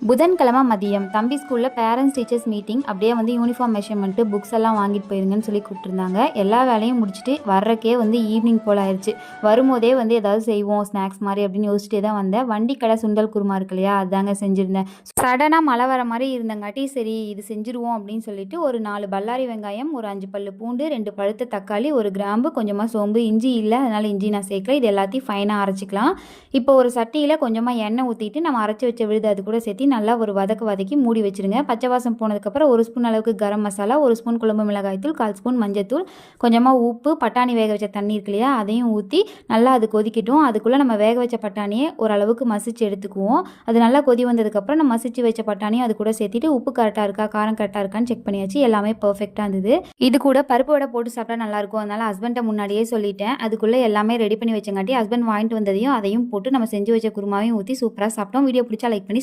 புதன்கிழமை மதியம் தம்பி ஸ்கூலில் பேரண்ட்ஸ் டீச்சர்ஸ் மீட்டிங். அப்படியே வந்து யூனிஃபார்ம் மெஷர்மெண்ட்டு புக்ஸ் எல்லாம் வாங்கிட்டு போயிருங்கன்னு சொல்லி கூப்பிட்டுருந்தாங்க. எல்லா வேலையும் முடிச்சுட்டு வர்றக்கே வந்து ஈவினிங் போல் ஆயிடுச்சு. வரும்போதே வந்து ஏதாவது செய்வோம் ஸ்நாக்ஸ் மாதிரி அப்படின்னு யோசிச்சுட்டே தான் வந்தேன். வண்டி கடை சுண்டல் குருமா இருக்கு இல்லையா, அதாங்க செஞ்சுருந்தேன். சடனாக மழை வர மாதிரி இருந்தங்காட்டி சரி இது செஞ்சுருவோம் அப்படின்னு சொல்லிட்டு ஒரு 4 பல்லாரி வெங்காயம், ஒரு 5 பல்லு பூண்டு, 2 பழுத்த தக்காளி, ஒரு கிராம்பு, கொஞ்சமாக சோம்பு, இஞ்சி இல்லை அதனால் இஞ்சி நான் சேர்க்கல. இது எல்லாத்தையும் ஃபைனாக அரைச்சிக்கலாம். இப்போ ஒரு சட்டியில் கொஞ்சமாக எண்ணெய் ஊற்றிட்டு நம்ம அரைச்சி வச்ச விழுது அது கூட சேர்த்து நல்லா ஒரு வதக்கி மூடி வச்சுருங்க. பச்சை வாசம் போனதுக்கப்புறம் 1 ஸ்பூன் அளவுக்கு கரம் மசாலா, 1 ஸ்பூன் குழம்பு மிளகாய்த்தூள், 1/4 ஸ்பூன் மஞ்சத்தூள், கொஞ்சமாக உப்பு, பட்டாணி வேக வச்ச தண்ணி இருக்கு இல்லையா அதையும் ஊற்றி நல்லா அது கொதிக்கட்டும். அதுக்குள்ளே நம்ம வேக வச்ச பட்டாணியை ஓரளவுக்கு மசிச்சு எடுத்துக்குவோம். அது நல்லா கொதி வந்ததுக்கப்புறம் நம்ம மசிச்சு வச்ச பட்டாணியும் அது கூட சேர்த்துட்டு உப்பு கரெக்டாக இருக்கா காரம் கரெக்டாக இருக்கான்னு செக் பண்ணியாச்சு. எல்லாமே பர்ஃபெக்டாக இருந்தது. இது கூட பருப்பு வடை போட்டு சாப்பிட்டா நல்லாயிருக்கும். அதனால் ஹஸ்பண்ட்டை முன்னாடியே சொல்லிட்டேன். அதுக்குள்ளே எல்லாமே ரெடி பண்ணி வச்சங்காட்டி ஹஸ்பண்ட் வாங்கிட்டு வந்ததையும் அதையும் போட்டு நம்ம செஞ்சு வச்ச குருமாவையும் ஊற்றி சூப்பராக சாப்பிட்டோம். வீடியோ பிடிச்சா லைக் பண்ணி